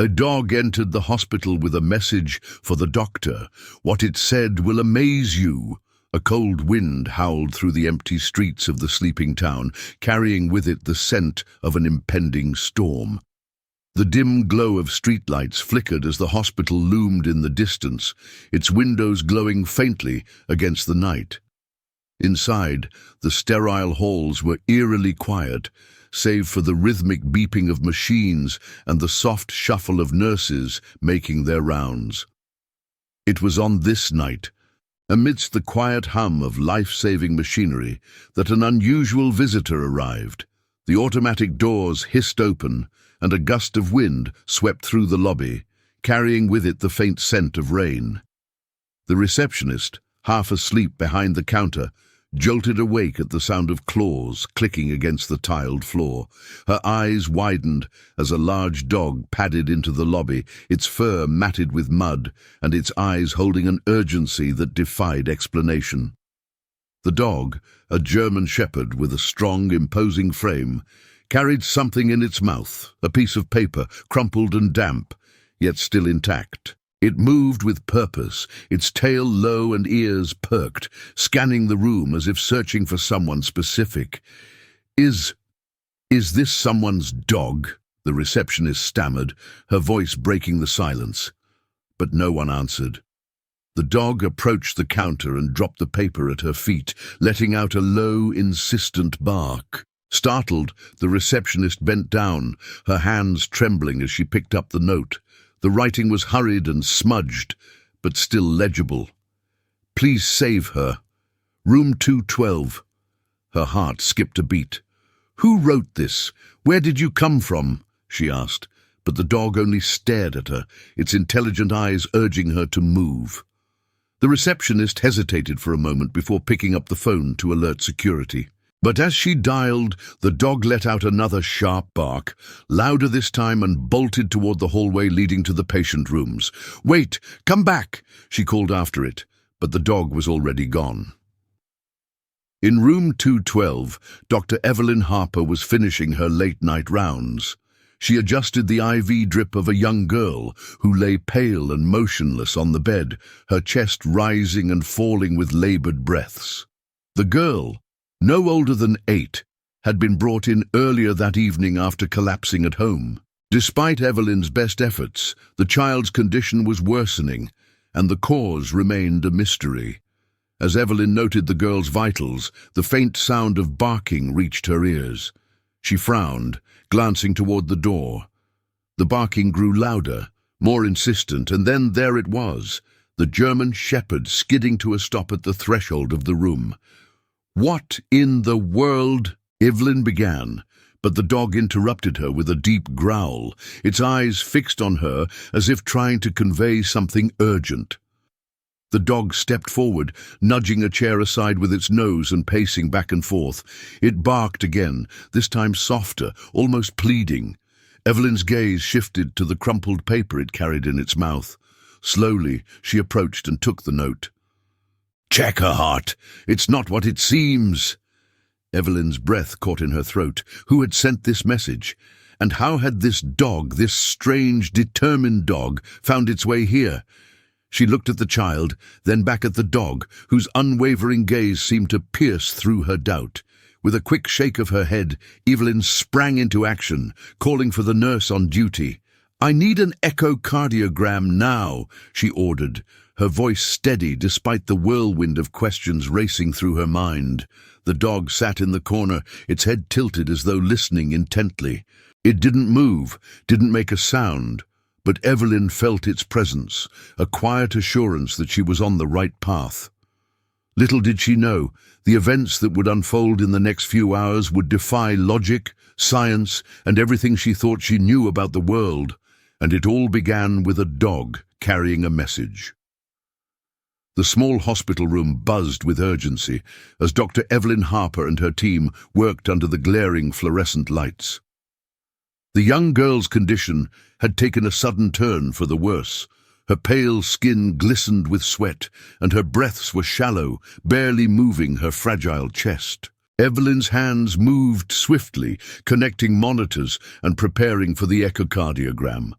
A dog entered the hospital with a message for the doctor. What it said will amaze you. A cold wind howled through the empty streets of the sleeping town, carrying with it the scent of an impending storm. The dim glow of streetlights flickered as the hospital loomed in the distance, its windows glowing faintly against the night. Inside, the sterile halls were eerily quiet, save for the rhythmic beeping of machines and the soft shuffle of nurses making their rounds. It was on this night, amidst the quiet hum of life-saving machinery, that an unusual visitor arrived. The automatic doors hissed open, and a gust of wind swept through the lobby, carrying with it the faint scent of rain. The receptionist, half asleep behind the counter, jolted awake at the sound of claws clicking against the tiled floor. Her eyes widened as a large dog padded into the lobby, its fur matted with mud, and its eyes holding an urgency that defied explanation. The dog, a German shepherd with a strong, imposing frame, carried something in its mouth, a piece of paper, crumpled and damp, yet still intact. It moved with purpose, its tail low and ears perked, scanning the room as if searching for someone specific. Is this someone's dog?" the receptionist stammered, her voice breaking the silence. But no one answered. The dog approached the counter and dropped the paper at her feet, letting out a low, insistent bark. Startled, the receptionist bent down, her hands trembling as she picked up the note. The writing was hurried and smudged, but still legible. "Please save her. Room 212. Her heart skipped a beat. "Who wrote this? Where did you come from?" she asked, but the dog only stared at her, its intelligent eyes urging her to move. The receptionist hesitated for a moment before picking up the phone to alert security. But as she dialed, the dog let out another sharp bark, louder this time, and bolted toward the hallway leading to the patient rooms. "Wait! Come back!" she called after it, but the dog was already gone. In room 212, Dr. Evelyn Harper was finishing her late-night rounds. She adjusted the IV drip of a young girl who lay pale and motionless on the bed, her chest rising and falling with labored breaths. The girl, no older than 8, had been brought in earlier that evening after collapsing at home. Despite Evelyn's best efforts, the child's condition was worsening, and the cause remained a mystery. As Evelyn noted the girl's vitals, the faint sound of barking reached her ears. She frowned, glancing toward the door. The barking grew louder, more insistent, and then there it was, the German shepherd skidding to a stop at the threshold of the room. "What in the world?" Evelyn began, but the dog interrupted her with a deep growl, its eyes fixed on her as if trying to convey something urgent. The dog stepped forward, nudging a chair aside with its nose and pacing back and forth. It barked again, this time softer, almost pleading. Evelyn's gaze shifted to the crumpled paper it carried in its mouth. Slowly, she approached and took the note. "Check her heart. It's not what it seems." Evelyn's breath caught in her throat. Who had sent this message? And how had this dog, this strange, determined dog, found its way here? She looked at the child, then back at the dog, whose unwavering gaze seemed to pierce through her doubt. With a quick shake of her head, Evelyn sprang into action, calling for the nurse on duty. "I need an echocardiogram now," she ordered, her voice steady despite the whirlwind of questions racing through her mind. The dog sat in the corner, its head tilted as though listening intently. It didn't move, didn't make a sound, but Evelyn felt its presence, a quiet assurance that she was on the right path. Little did she know, the events that would unfold in the next few hours would defy logic, science, and everything she thought she knew about the world, and it all began with a dog carrying a message. The small hospital room buzzed with urgency as Dr. Evelyn Harper and her team worked under the glaring fluorescent lights. The young girl's condition had taken a sudden turn for the worse. Her pale skin glistened with sweat, and her breaths were shallow, barely moving her fragile chest. Evelyn's hands moved swiftly, connecting monitors and preparing for the echocardiogram.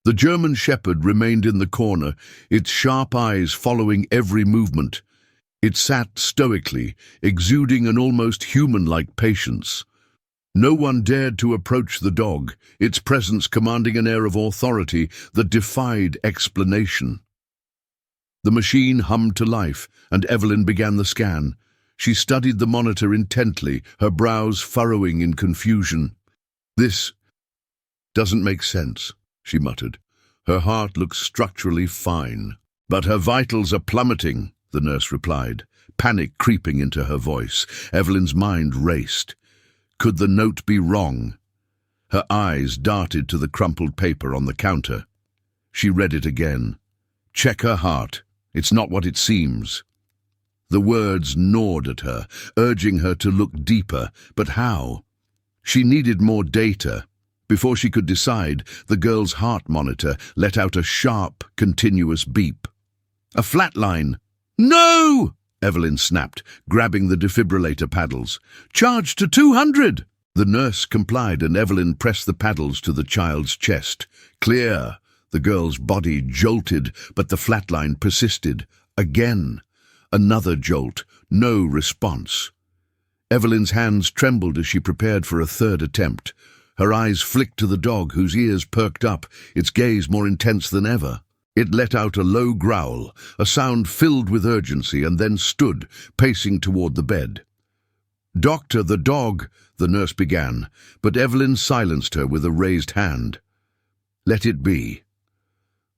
The German shepherd remained in the corner, its sharp eyes following every movement. It sat stoically, exuding an almost human-like patience. No one dared to approach the dog, its presence commanding an air of authority that defied explanation. The machine hummed to life, and Evelyn began the scan. She studied the monitor intently, her brows furrowing in confusion. "This doesn't make sense," she muttered. "Her heart looks structurally fine. But her vitals are plummeting," the nurse replied, panic creeping into her voice. Evelyn's mind raced. Could the note be wrong? Her eyes darted to the crumpled paper on the counter. She read it again. "Check her heart. It's not what it seems." The words gnawed at her, urging her to look deeper. But how? She needed more data. Before she could decide, the girl's heart monitor let out a sharp, continuous beep. A flatline. "No!" Evelyn snapped, grabbing the defibrillator paddles. "Charge to 200!" The nurse complied, and Evelyn pressed the paddles to the child's chest. Clear. The girl's body jolted, but the flatline persisted. Again. Another jolt. No response. Evelyn's hands trembled as she prepared for a third attempt. Her eyes flicked to the dog, whose ears perked up, its gaze more intense than ever. It let out a low growl, a sound filled with urgency, and then stood, pacing toward the bed. "Doctor, the dog," the nurse began, but Evelyn silenced her with a raised hand. "Let it be."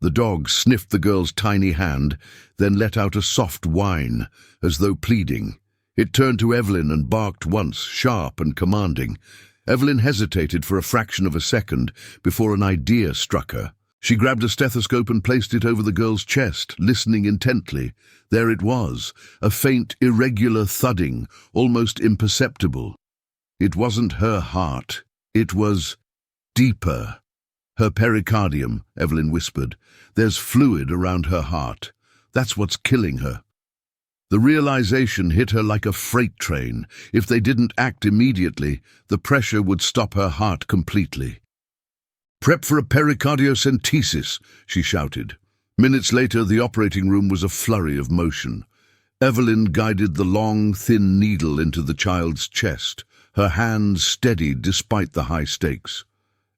The dog sniffed the girl's tiny hand, then let out a soft whine, as though pleading. It turned to Evelyn and barked once, sharp and commanding. Evelyn hesitated for a fraction of a second before an idea struck her. She grabbed a stethoscope and placed it over the girl's chest, listening intently. There it was, a faint, irregular thudding, almost imperceptible. It wasn't her heart. It was deeper. "Her pericardium," Evelyn whispered. "There's fluid around her heart. That's what's killing her." The realization hit her like a freight train. If they didn't act immediately, the pressure would stop her heart completely. "Prep for a pericardiocentesis," she shouted. Minutes later, the operating room was a flurry of motion. Evelyn guided the long, thin needle into the child's chest, her hands steadied despite the high stakes.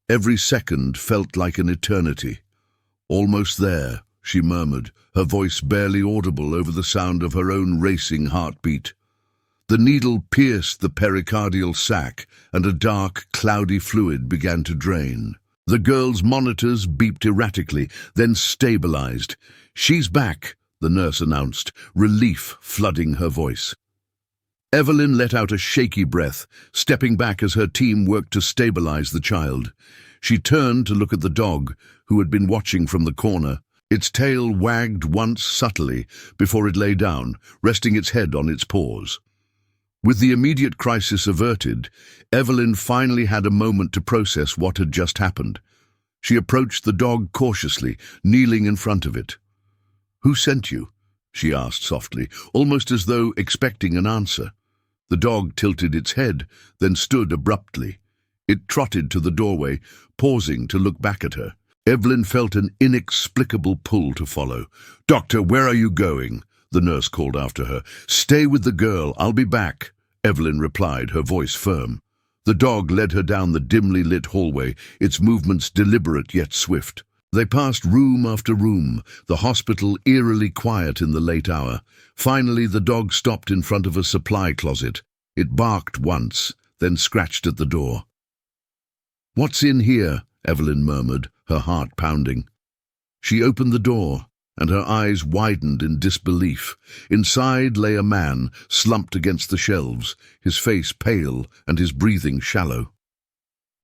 Every second felt like an eternity. "Almost there," she murmured, her voice barely audible over the sound of her own racing heartbeat. The needle pierced the pericardial sac, and a dark, cloudy fluid began to drain. The girl's monitors beeped erratically, then stabilized. "She's back," the nurse announced, relief flooding her voice. Evelyn let out a shaky breath, stepping back as her team worked to stabilize the child. She turned to look at the dog, who had been watching from the corner. Its tail wagged once subtly before it lay down, resting its head on its paws. With the immediate crisis averted, Evelyn finally had a moment to process what had just happened. She approached the dog cautiously, kneeling in front of it. "Who sent you?" she asked softly, almost as though expecting an answer. The dog tilted its head, then stood abruptly. It trotted to the doorway, pausing to look back at her. Evelyn felt an inexplicable pull to follow. "Doctor, where are you going?" the nurse called after her. "Stay with the girl, I'll be back," Evelyn replied, her voice firm. The dog led her down the dimly lit hallway, its movements deliberate yet swift. They passed room after room, the hospital eerily quiet in the late hour. Finally, the dog stopped in front of a supply closet. It barked once, then scratched at the door. "What's in here?" Evelyn murmured, her heart pounding. She opened the door, and her eyes widened in disbelief. Inside lay a man, slumped against the shelves, his face pale and his breathing shallow.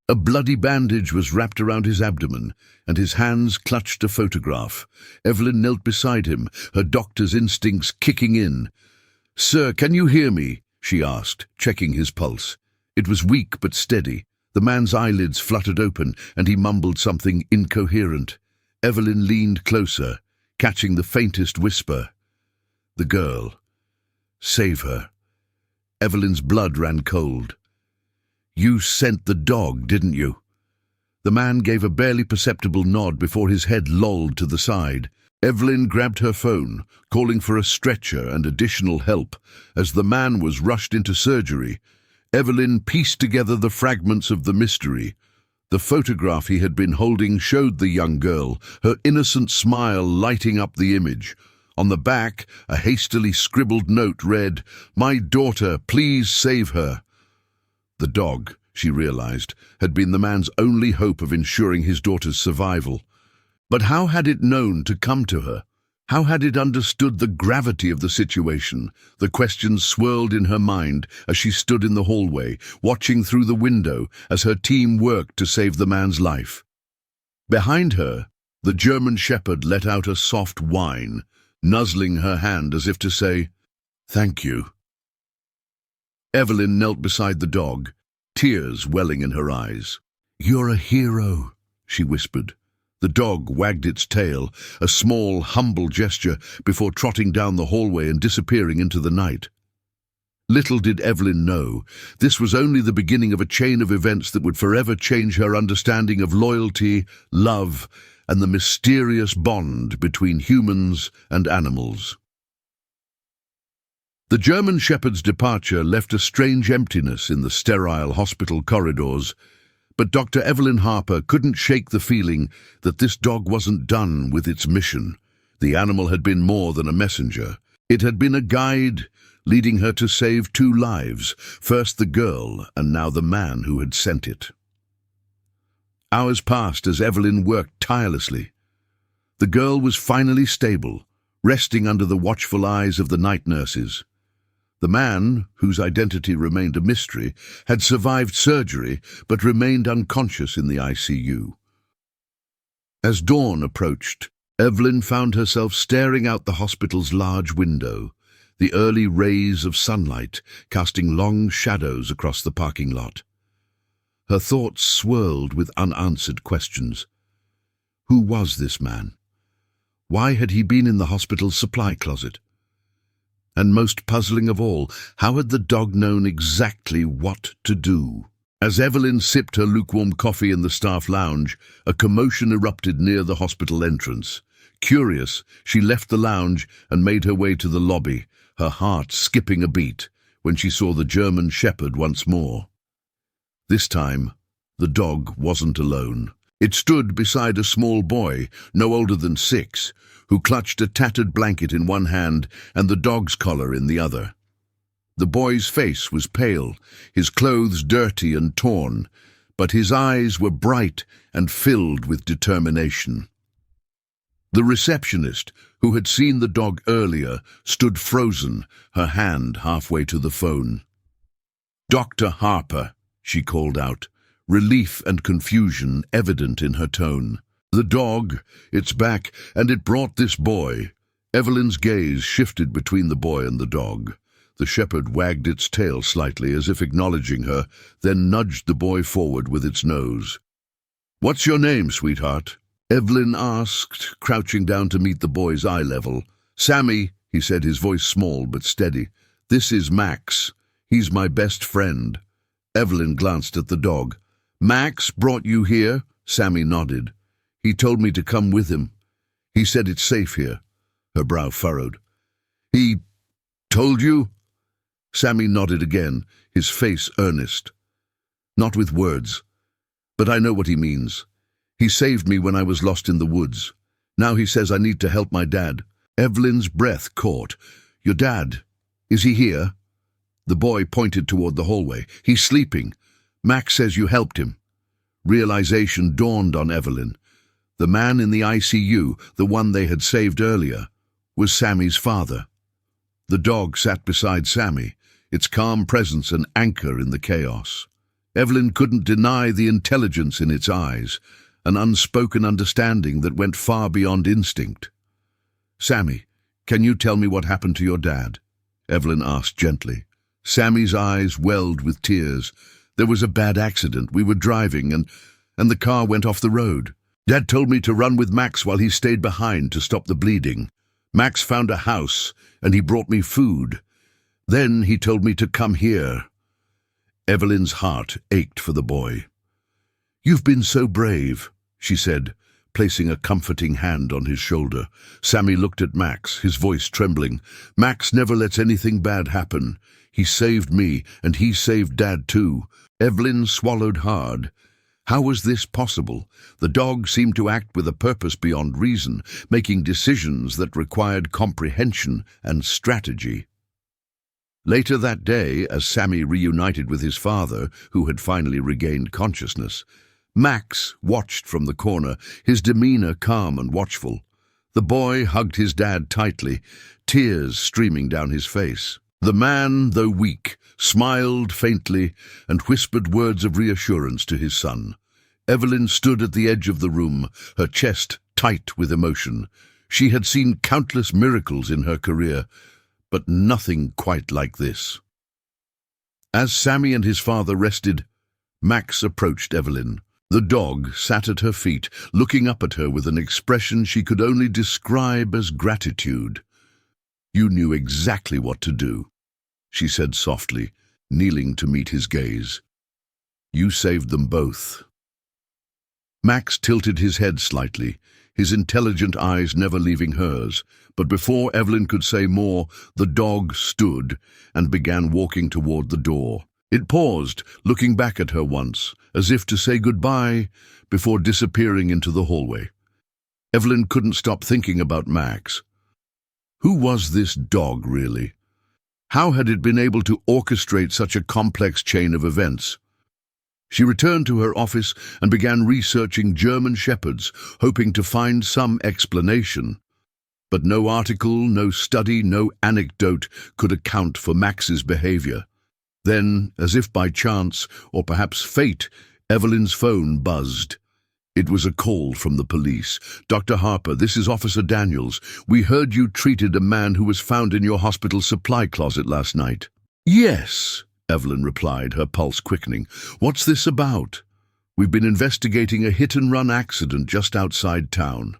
A bloody bandage was wrapped around his abdomen, and his hands clutched a photograph. Evelyn knelt beside him, her doctor's instincts kicking in. "Sir, can you hear me?" she asked, checking his pulse. It was weak but steady. The man's eyelids fluttered open, and he mumbled something incoherent. Evelyn leaned closer, catching the faintest whisper. "The girl. Save her." Evelyn's blood ran cold. "You sent the dog, didn't you?" The man gave a barely perceptible nod before his head lolled to the side. Evelyn grabbed her phone, calling for a stretcher and additional help. As the man was rushed into surgery, Evelyn pieced together the fragments of the mystery. The photograph he had been holding showed the young girl, her innocent smile lighting up the image. On the back, a hastily scribbled note read, "My daughter, please save her." The dog, she realized, had been the man's only hope of ensuring his daughter's survival. But how had it known to come to her? How had it understood the gravity of the situation? The questions swirled in her mind as she stood in the hallway, watching through the window as her team worked to save the man's life. Behind her, the German shepherd let out a soft whine, nuzzling her hand as if to say, "Thank you." Evelyn knelt beside the dog, tears welling in her eyes. "You're a hero," she whispered. The dog wagged its tail, a small, humble gesture, before trotting down the hallway and disappearing into the night. Little did Evelyn know, this was only the beginning of a chain of events that would forever change her understanding of loyalty, love, and the mysterious bond between humans and animals. The German shepherd's departure left a strange emptiness in the sterile hospital corridors, but Dr. Evelyn Harper couldn't shake the feeling that this dog wasn't done with its mission. The animal had been more than a messenger. It had been a guide, leading her to save two lives, first the girl and now the man who had sent it. Hours passed as Evelyn worked tirelessly. The girl was finally stable, resting under the watchful eyes of the night nurses. The man, whose identity remained a mystery, had survived surgery but remained unconscious in the ICU. As dawn approached, Evelyn found herself staring out the hospital's large window, the early rays of sunlight casting long shadows across the parking lot. Her thoughts swirled with unanswered questions. Who was this man? Why had he been in the hospital's supply closet? And most puzzling of all, how had the dog known exactly what to do? As Evelyn sipped her lukewarm coffee in the staff lounge, a commotion erupted near the hospital entrance. Curious, she left the lounge and made her way to the lobby, her heart skipping a beat when she saw the German shepherd once more. This time, the dog wasn't alone. It stood beside a small boy, no older than 6, who clutched a tattered blanket in one hand and the dog's collar in the other. The boy's face was pale, his clothes dirty and torn, but his eyes were bright and filled with determination. The receptionist, who had seen the dog earlier, stood frozen, her hand halfway to the phone. "Dr. Harper," she called out, relief and confusion evident in her tone. "The dog, it's back, and it brought this boy." Evelyn's gaze shifted between the boy and the dog. The shepherd wagged its tail slightly as if acknowledging her, then nudged the boy forward with its nose. "What's your name, sweetheart?" Evelyn asked, crouching down to meet the boy's eye level. "Sammy," he said, his voice small but steady. "This is Max. He's my best friend." Evelyn glanced at the dog. "Max brought you here?" Sammy nodded. "He told me to come with him. He said it's safe here." Her brow furrowed. "He told you?" Sammy nodded again, his face earnest. "Not with words, but I know what he means. He saved me when I was lost in the woods. Now he says I need to help my dad." Evelyn's breath caught. "Your dad? Is he here?" The boy pointed toward the hallway. "He's sleeping. Max says you helped him." Realization dawned on Evelyn. The man in the ICU, the one they had saved earlier, was Sammy's father. The dog sat beside Sammy, its calm presence an anchor in the chaos. Evelyn couldn't deny the intelligence in its eyes, an unspoken understanding that went far beyond instinct. "Sammy, can you tell me what happened to your dad?" Evelyn asked gently. Sammy's eyes welled with tears. "There was a bad accident. We were driving and the car went off the road. Dad told me to run with Max while he stayed behind to stop the bleeding. Max found a house and he brought me food. Then he told me to come here." Evelyn's heart ached for the boy. "You've been so brave," she said, placing a comforting hand on his shoulder. Sammy looked at Max, his voice trembling. "Max never lets anything bad happen. He saved me, and he saved Dad too." Evelyn swallowed hard. How was this possible? The dog seemed to act with a purpose beyond reason, making decisions that required comprehension and strategy. Later that day, as Sammy reunited with his father, who had finally regained consciousness, Max watched from the corner, his demeanor calm and watchful. The boy hugged his dad tightly, tears streaming down his face. The man, though weak, smiled faintly and whispered words of reassurance to his son. Evelyn stood at the edge of the room, her chest tight with emotion. She had seen countless miracles in her career, but nothing quite like this. As Sammy and his father rested, Max approached Evelyn. The dog sat at her feet, looking up at her with an expression she could only describe as gratitude. "You knew exactly what to do," she said softly, kneeling to meet his gaze. "You saved them both." Max tilted his head slightly, his intelligent eyes never leaving hers, but before Evelyn could say more, the dog stood and began walking toward the door. It paused, looking back at her once, as if to say goodbye, before disappearing into the hallway. Evelyn couldn't stop thinking about Max. Who was this dog, really? How had it been able to orchestrate such a complex chain of events? She returned to her office and began researching German Shepherds, hoping to find some explanation. But no article, no study, no anecdote could account for Max's behavior. Then, as if by chance, or perhaps fate, Evelyn's phone buzzed. It was a call from the police. "Dr. Harper, this is Officer Daniels. We heard you treated a man who was found in your hospital supply closet last night." "Yes," Evelyn replied, her pulse quickening. "What's this about?" "We've been investigating a hit-and-run accident just outside town.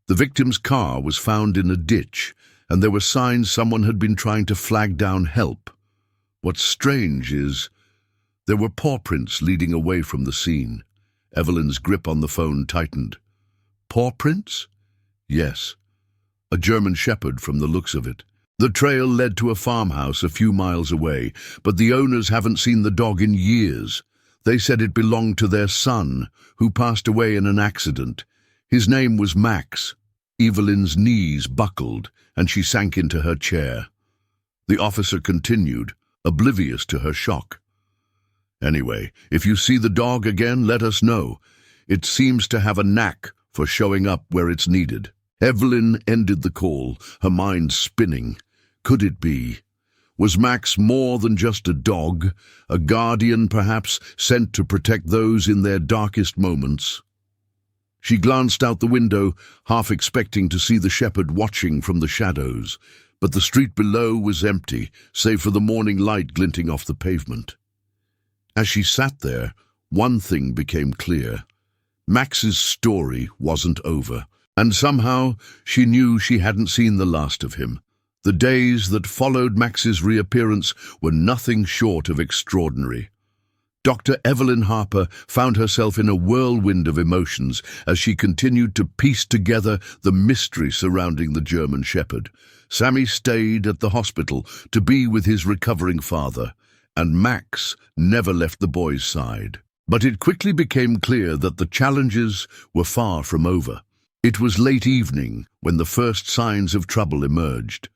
The victim's car was found in a ditch, and there were signs someone had been trying to flag down help. What's strange is there were paw prints leading away from the scene." Evelyn's grip on the phone tightened. "Paw prints?" "Yes. A German Shepherd from the looks of it. The trail led to a farmhouse a few miles away, but the owners haven't seen the dog in years. They said it belonged to their son, who passed away in an accident. His name was Max." Evelyn's knees buckled, and she sank into her chair. The officer continued, oblivious to her shock. "Anyway, if you see the dog again, let us know. It seems to have a knack for showing up where it's needed." Evelyn ended the call, her mind spinning. Could it be? Was Max more than just a dog, a guardian perhaps, sent to protect those in their darkest moments? She glanced out the window, half expecting to see the shepherd watching from the shadows, but the street below was empty, save for the morning light glinting off the pavement. As she sat there, one thing became clear. Max's story wasn't over, and somehow she knew she hadn't seen the last of him. The days that followed Max's reappearance were nothing short of extraordinary. Dr. Evelyn Harper found herself in a whirlwind of emotions as she continued to piece together the mystery surrounding the German Shepherd. Sammy stayed at the hospital to be with his recovering father, and Max never left the boy's side. But it quickly became clear that the challenges were far from over. It was late evening when the first signs of trouble emerged.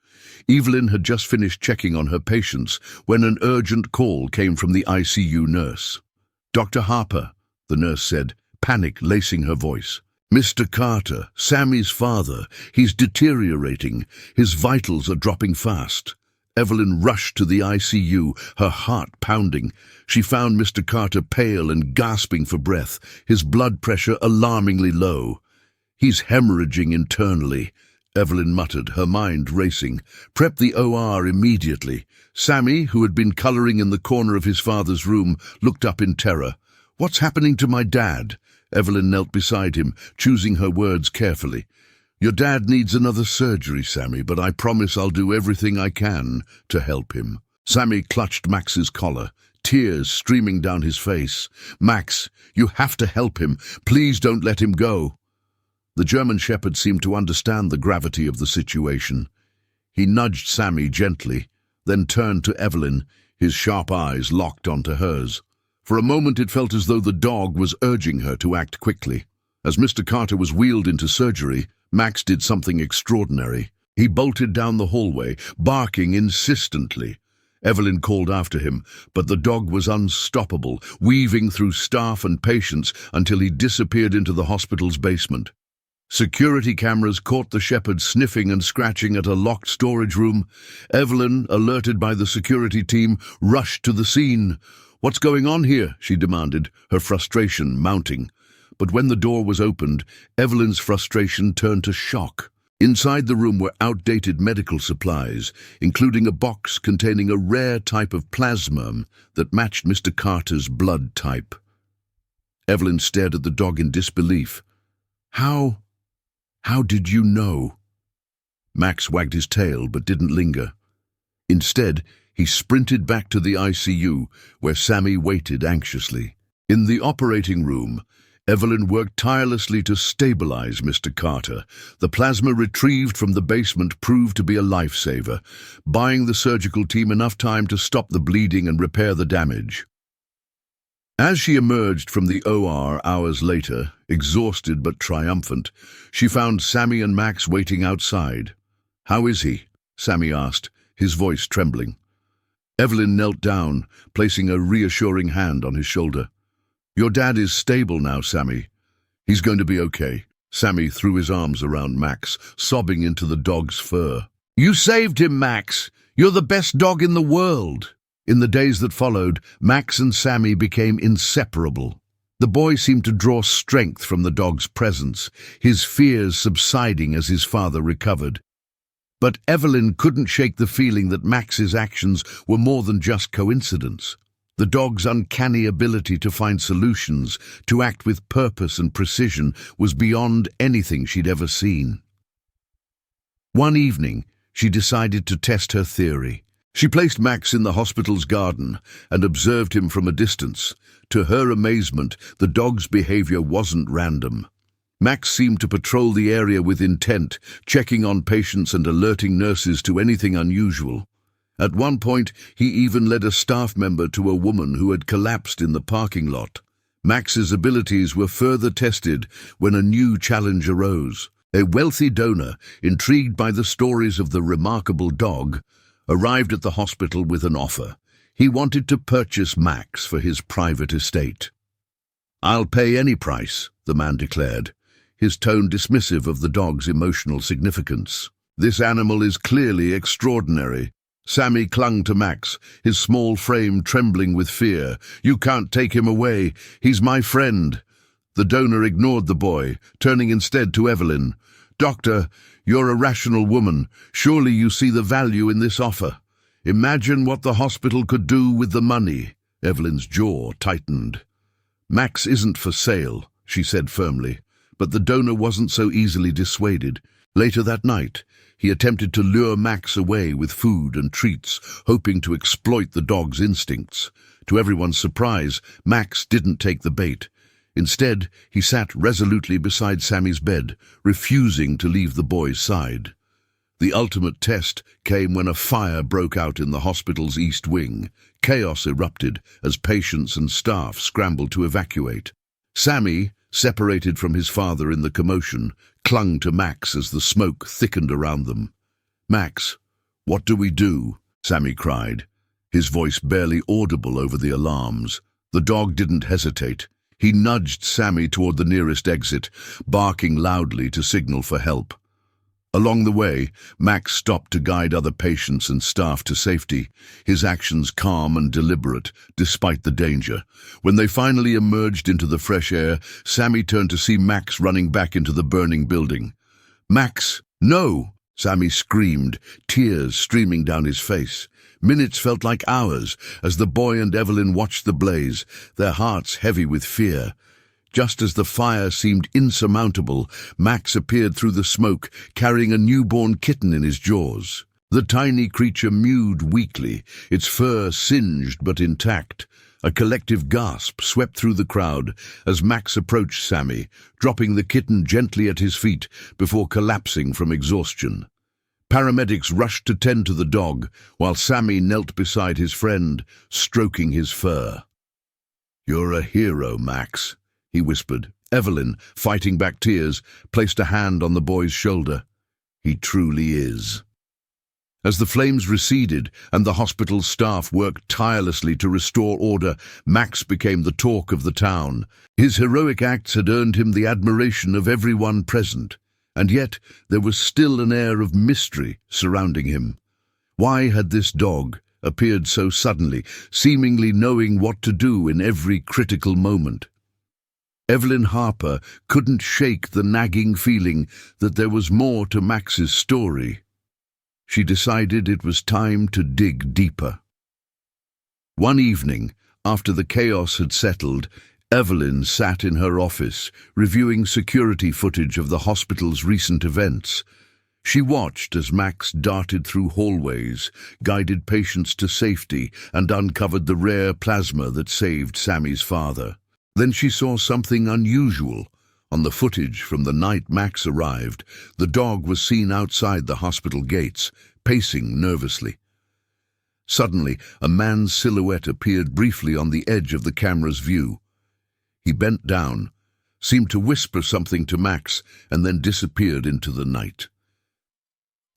Evelyn had just finished checking on her patients when an urgent call came from the ICU nurse. "Dr. Harper," the nurse said, panic lacing her voice. "Mr. Carter, Sammy's father, he's deteriorating. His vitals are dropping fast." Evelyn rushed to the ICU, her heart pounding. She found Mr. Carter pale and gasping for breath, his blood pressure alarmingly low. "He's hemorrhaging internally," Evelyn muttered, her mind racing. "Prep the OR immediately." Sammy, who had been coloring in the corner of his father's room, looked up in terror. "What's happening to my dad?" Evelyn knelt beside him, choosing her words carefully. "Your dad needs another surgery, Sammy, but I promise I'll do everything I can to help him." Sammy clutched Max's collar, tears streaming down his face. "Max, you have to help him. Please don't let him go." The German Shepherd seemed to understand the gravity of the situation. He nudged Sammy gently, then turned to Evelyn, his sharp eyes locked onto hers. For a moment it felt as though the dog was urging her to act quickly. As Mr. Carter was wheeled into surgery, Max did something extraordinary. He bolted down the hallway, barking insistently. Evelyn called after him, but the dog was unstoppable, weaving through staff and patients until he disappeared into the hospital's basement. Security cameras caught the shepherd sniffing and scratching at a locked storage room. Evelyn, alerted by the security team, rushed to the scene. "What's going on here?" she demanded, her frustration mounting. But when the door was opened, Evelyn's frustration turned to shock. Inside the room were outdated medical supplies, including a box containing a rare type of plasma that matched Mr. Carter's blood type. Evelyn stared at the dog in disbelief. How did you know?" Max wagged his tail but didn't linger. Instead, he sprinted back to the ICU, where Sammy waited anxiously. In the operating room, Evelyn worked tirelessly to stabilize Mr. Carter. The plasma retrieved from the basement proved to be a lifesaver, buying the surgical team enough time to stop the bleeding and repair the damage. As she emerged from the OR hours later, exhausted but triumphant, she found Sammy and Max waiting outside. "How is he?" Sammy asked, his voice trembling. Evelyn knelt down, placing a reassuring hand on his shoulder. "Your dad is stable now, Sammy. He's going to be okay." Sammy threw his arms around Max, sobbing into the dog's fur. "You saved him, Max! You're the best dog in the world!" In the days that followed, Max and Sammy became inseparable. The boy seemed to draw strength from the dog's presence, his fears subsiding as his father recovered. But Evelyn couldn't shake the feeling that Max's actions were more than just coincidence. The dog's uncanny ability to find solutions, to act with purpose and precision, was beyond anything she'd ever seen. One evening, she decided to test her theory. She placed Max in the hospital's garden and observed him from a distance. To her amazement, the dog's behavior wasn't random. Max seemed to patrol the area with intent, checking on patients and alerting nurses to anything unusual. At one point, he even led a staff member to a woman who had collapsed in the parking lot. Max's abilities were further tested when a new challenge arose. A wealthy donor, intrigued by the stories of the remarkable dog, arrived at the hospital with an offer. He wanted to purchase Max for his private estate. "I'll pay any price," the man declared, his tone dismissive of the dog's emotional significance. "This animal is clearly extraordinary." Sammy clung to Max, his small frame trembling with fear. "You can't take him away. He's my friend." The donor ignored the boy, turning instead to Evelyn. "Doctor, you're a rational woman. Surely you see the value in this offer. Imagine what the hospital could do with the money." Evelyn's jaw tightened. "Max isn't for sale," she said firmly, but the donor wasn't so easily dissuaded. Later that night, he attempted to lure Max away with food and treats, hoping to exploit the dog's instincts. To everyone's surprise, Max didn't take the bait. Instead, he sat resolutely beside Sammy's bed, refusing to leave the boy's side. The ultimate test came when a fire broke out in the hospital's east wing. Chaos erupted as patients and staff scrambled to evacuate. Sammy, separated from his father in the commotion, clung to Max as the smoke thickened around them. "Max, what do we do?" Sammy cried, his voice barely audible over the alarms. The dog didn't hesitate. He nudged Sammy toward the nearest exit, barking loudly to signal for help. Along the way, Max stopped to guide other patients and staff to safety, his actions calm and deliberate, despite the danger. When they finally emerged into the fresh air, Sammy turned to see Max running back into the burning building. "Max, no!" Sammy screamed, tears streaming down his face. Minutes felt like hours as the boy and Evelyn watched the blaze, their hearts heavy with fear. Just as the fire seemed insurmountable, Max appeared through the smoke, carrying a newborn kitten in his jaws. The tiny creature mewed weakly, its fur singed but intact. A collective gasp swept through the crowd as Max approached Sammy, dropping the kitten gently at his feet before collapsing from exhaustion. Paramedics rushed to tend to the dog, while Sammy knelt beside his friend, stroking his fur. "You're a hero, Max," he whispered. Evelyn, fighting back tears, placed a hand on the boy's shoulder. "He truly is." As the flames receded and the hospital staff worked tirelessly to restore order, Max became the talk of the town. His heroic acts had earned him the admiration of everyone present, and yet there was still an air of mystery surrounding him. Why had this dog appeared so suddenly, seemingly knowing what to do in every critical moment? Evelyn Harper couldn't shake the nagging feeling that there was more to Max's story. She decided it was time to dig deeper. One evening, after the chaos had settled, Evelyn sat in her office, reviewing security footage of the hospital's recent events. She watched as Max darted through hallways, guided patients to safety, and uncovered the rare plasma that saved Sammy's father. Then she saw something unusual. On the footage from the night Max arrived, the dog was seen outside the hospital gates, pacing nervously. Suddenly, a man's silhouette appeared briefly on the edge of the camera's view. He bent down, seemed to whisper something to Max, and then disappeared into the night.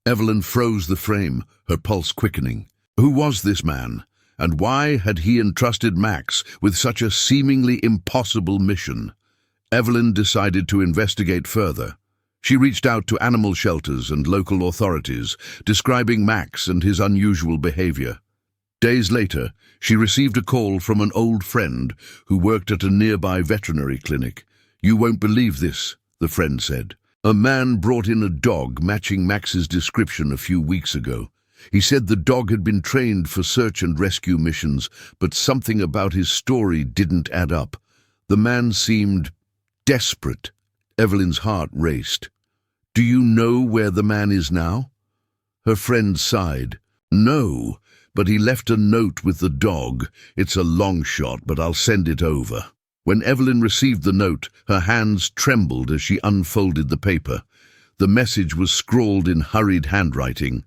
Evelyn froze the frame, her pulse quickening. Who was this man, and why had he entrusted Max with such a seemingly impossible mission? Evelyn decided to investigate further. She reached out to animal shelters and local authorities, describing Max and his unusual behavior. Days later, she received a call from an old friend who worked at a nearby veterinary clinic. "You won't believe this," the friend said. "A man brought in a dog matching Max's description a few weeks ago. He said the dog had been trained for search and rescue missions, but something about his story didn't add up. The man seemed desperate." Evelyn's heart raced. "Do you know where the man is now?" Her friend sighed. "No, but he left a note with the dog. It's a long shot, but I'll send it over." When Evelyn received the note, her hands trembled as she unfolded the paper. The message was scrawled in hurried handwriting.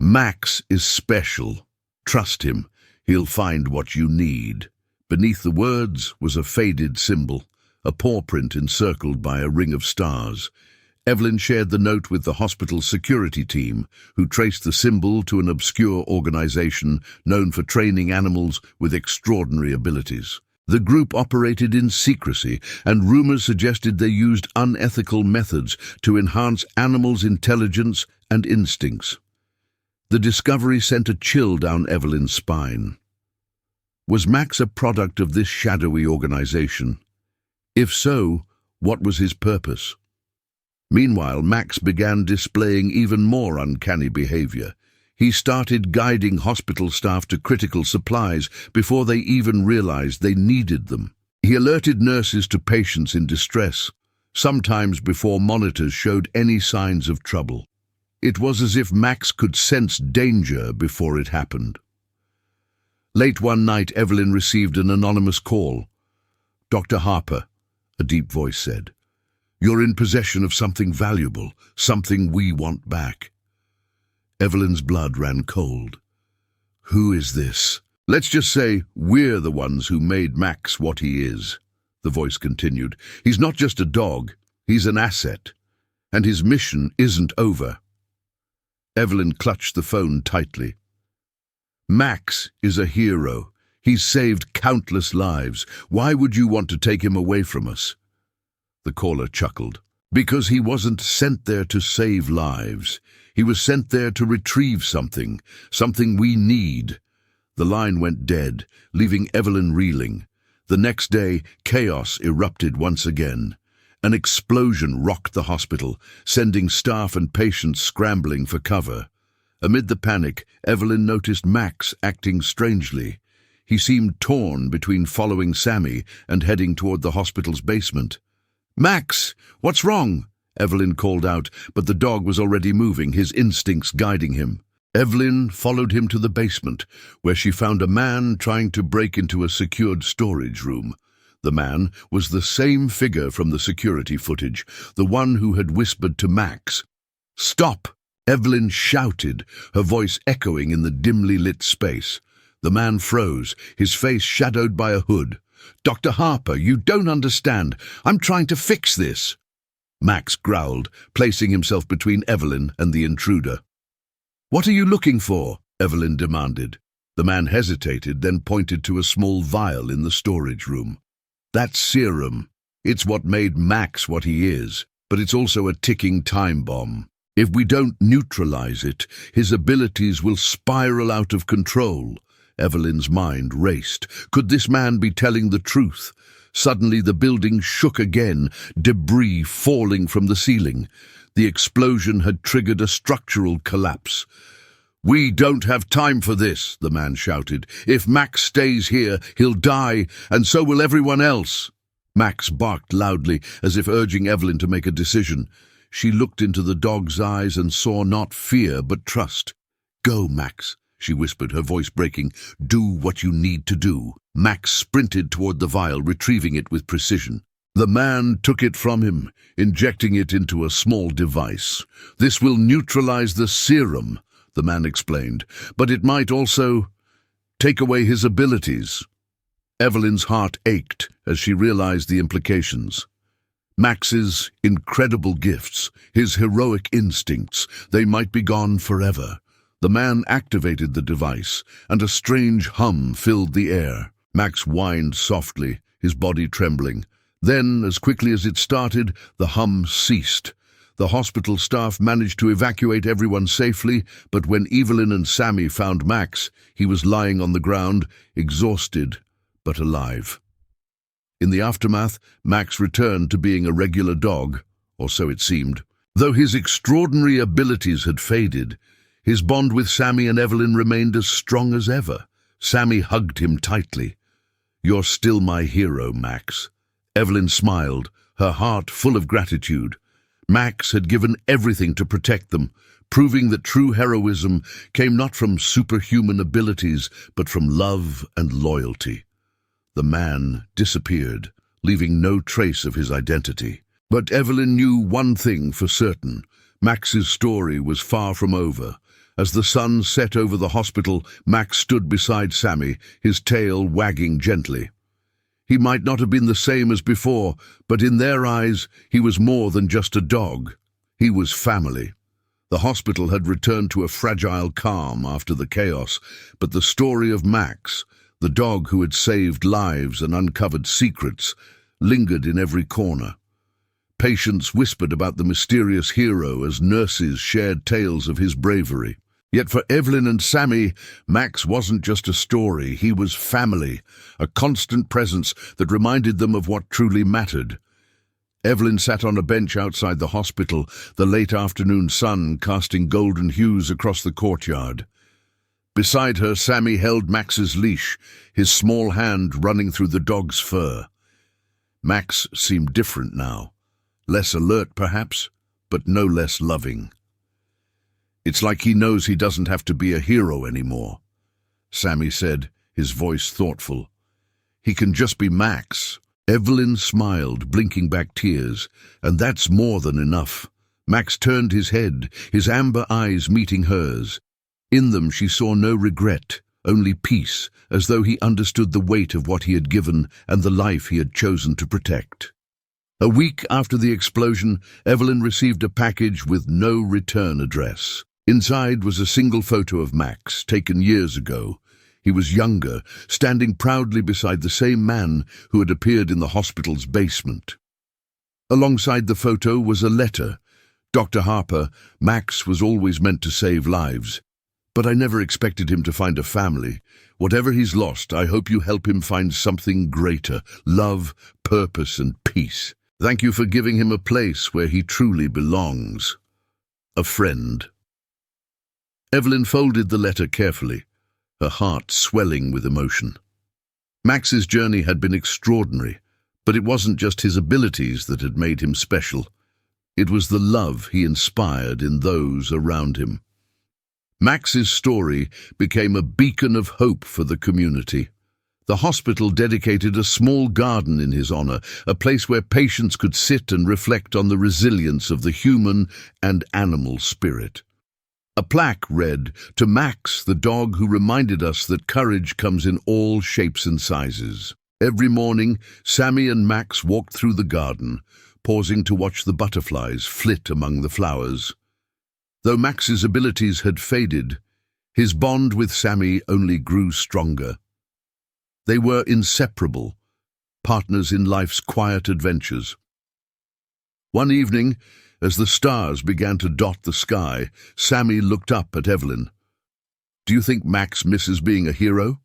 "Max is special. Trust him. He'll find what you need." Beneath the words was a faded symbol, a paw print encircled by a ring of stars. Evelyn shared the note with the hospital security team, who traced the symbol to an obscure organization known for training animals with extraordinary abilities. The group operated in secrecy, and rumors suggested they used unethical methods to enhance animals' intelligence and instincts. The discovery sent a chill down Evelyn's spine. Was Max a product of this shadowy organization? If so, what was his purpose? Meanwhile, Max began displaying even more uncanny behavior. He started guiding hospital staff to critical supplies before they even realized they needed them. He alerted nurses to patients in distress, sometimes before monitors showed any signs of trouble. It was as if Max could sense danger before it happened. Late one night, Evelyn received an anonymous call. "Dr. Harper," a deep voice said, "you're in possession of something valuable, something we want back." Evelyn's blood ran cold. "Who is this?" "Let's just say we're the ones who made Max what he is," the voice continued. "He's not just a dog, he's an asset, and his mission isn't over." Evelyn clutched the phone tightly. "Max is a hero. He's saved countless lives. Why would you want to take him away from us?" The caller chuckled. "Because he wasn't sent there to save lives. He was sent there to retrieve something we need." The line went dead, leaving Evelyn reeling. The next day, chaos erupted once again. An explosion rocked the hospital, sending staff and patients scrambling for cover. Amid the panic, Evelyn noticed Max acting strangely. He seemed torn between following Sammy and heading toward the hospital's basement. "Max, what's wrong?" Evelyn called out, but the dog was already moving, his instincts guiding him. Evelyn followed him to the basement, where she found a man trying to break into a secured storage room. The man was the same figure from the security footage, the one who had whispered to Max. "Stop!" Evelyn shouted, her voice echoing in the dimly lit space. The man froze, his face shadowed by a hood. "Dr. Harper, you don't understand. I'm trying to fix this." Max growled, placing himself between Evelyn and the intruder. "What are you looking for?" Evelyn demanded. The man hesitated, then pointed to a small vial in the storage room. "That's serum. It's what made Max what he is, but it's also a ticking time bomb. If we don't neutralize it, his abilities will spiral out of control." Evelyn's mind raced. Could this man be telling the truth? Suddenly the building shook again, debris falling from the ceiling. The explosion had triggered a structural collapse. "We don't have time for this," the man shouted. "If Max stays here, he'll die, and so will everyone else." Max barked loudly, as if urging Evelyn to make a decision. She looked into the dog's eyes and saw not fear but trust. "Go, Max," she whispered, her voice breaking. "Do what you need to do." Max sprinted toward the vial, retrieving it with precision. The man took it from him, injecting it into a small device. "This will neutralize the serum," the man explained, "but it might also take away his abilities." Evelyn's heart ached as she realized the implications. Max's incredible gifts, his heroic instincts, they might be gone forever. The man activated the device, and a strange hum filled the air. Max whined softly, his body trembling. Then, as quickly as it started, the hum ceased. The hospital staff managed to evacuate everyone safely, but when Evelyn and Sammy found Max, he was lying on the ground, exhausted but alive. In the aftermath, Max returned to being a regular dog, or so it seemed. Though his extraordinary abilities had faded, his bond with Sammy and Evelyn remained as strong as ever. Sammy hugged him tightly. "You're still my hero, Max." Evelyn smiled, her heart full of gratitude. Max had given everything to protect them, proving that true heroism came not from superhuman abilities, but from love and loyalty. The man disappeared, leaving no trace of his identity. But Evelyn knew one thing for certain. Max's story was far from over. As the sun set over the hospital, Max stood beside Sammy, his tail wagging gently. He might not have been the same as before, but in their eyes, he was more than just a dog. He was family. The hospital had returned to a fragile calm after the chaos, but the story of Max, the dog who had saved lives and uncovered secrets, lingered in every corner. Patients whispered about the mysterious hero as nurses shared tales of his bravery. Yet for Evelyn and Sammy, Max wasn't just a story, he was family, a constant presence that reminded them of what truly mattered. Evelyn sat on a bench outside the hospital, the late afternoon sun casting golden hues across the courtyard. Beside her, Sammy held Max's leash, his small hand running through the dog's fur. Max seemed different now. Less alert, perhaps, but no less loving. "It's like he knows he doesn't have to be a hero anymore," Sammy said, his voice thoughtful. "He can just be Max." Evelyn smiled, blinking back tears, "And that's more than enough." Max turned his head, his amber eyes meeting hers. In them she saw no regret, only peace, as though he understood the weight of what he had given and the life he had chosen to protect. A week after the explosion, Evelyn received a package with no return address. Inside was a single photo of Max, taken years ago. He was younger, standing proudly beside the same man who had appeared in the hospital's basement. Alongside the photo was a letter. "Dr. Harper, Max was always meant to save lives. But I never expected him to find a family. Whatever he's lost, I hope you help him find something greater, love, purpose, and peace. Thank you for giving him a place where he truly belongs. A friend." Evelyn folded the letter carefully, her heart swelling with emotion. Max's journey had been extraordinary, but it wasn't just his abilities that had made him special. It was the love he inspired in those around him. Max's story became a beacon of hope for the community. The hospital dedicated a small garden in his honor, a place where patients could sit and reflect on the resilience of the human and animal spirit. A plaque read, "To Max, the dog who reminded us that courage comes in all shapes and sizes." Every morning, Sammy and Max walked through the garden, pausing to watch the butterflies flit among the flowers. Though Max's abilities had faded, his bond with Sammy only grew stronger. They were inseparable, partners in life's quiet adventures. One evening, as the stars began to dot the sky, Sammy looked up at Evelyn. "Do you think Max misses being a hero?"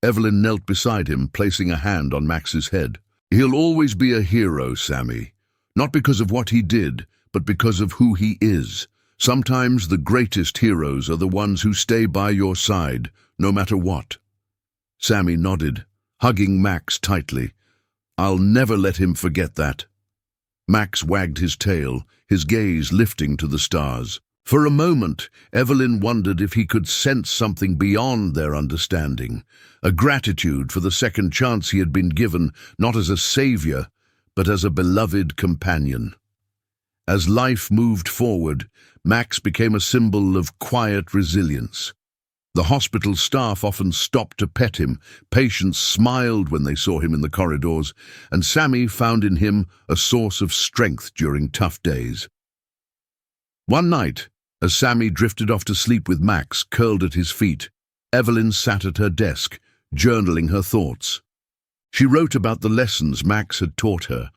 Evelyn knelt beside him, placing a hand on Max's head. "He'll always be a hero, Sammy. Not because of what he did, but because of who he is. Sometimes the greatest heroes are the ones who stay by your side, no matter what." Sammy nodded, hugging Max tightly. "I'll never let him forget that." Max wagged his tail, his gaze lifting to the stars. For a moment, Evelyn wondered if he could sense something beyond their understanding, a gratitude for the second chance he had been given, not as a savior, but as a beloved companion. As life moved forward, Max became a symbol of quiet resilience. The hospital staff often stopped to pet him, patients smiled when they saw him in the corridors, and Sammy found in him a source of strength during tough days. One night, as Sammy drifted off to sleep with Max curled at his feet, Evelyn sat at her desk, journaling her thoughts. She wrote about the lessons Max had taught her,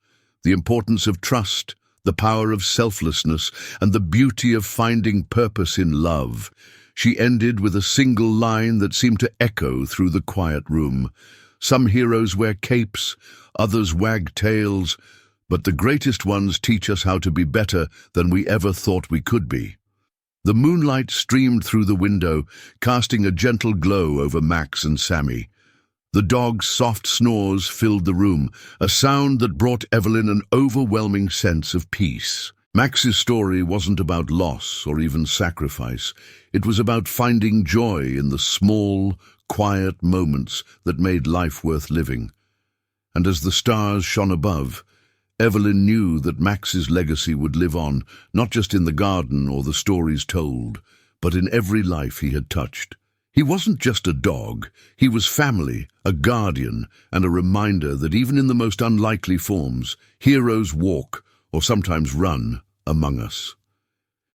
the importance of trust, the power of selflessness, and the beauty of finding purpose in love. She ended with a single line that seemed to echo through the quiet room. "Some heroes wear capes, others wag tails, but the greatest ones teach us how to be better than we ever thought we could be." The moonlight streamed through the window, casting a gentle glow over Max and Sammy. The dog's soft snores filled the room, a sound that brought Evelyn an overwhelming sense of peace. Max's story wasn't about loss or even sacrifice. It was about finding joy in the small, quiet moments that made life worth living. And as the stars shone above, Evelyn knew that Max's legacy would live on, not just in the garden or the stories told, but in every life he had touched. He wasn't just a dog, he was family, a guardian, and a reminder that even in the most unlikely forms, heroes walk, or sometimes run, among us.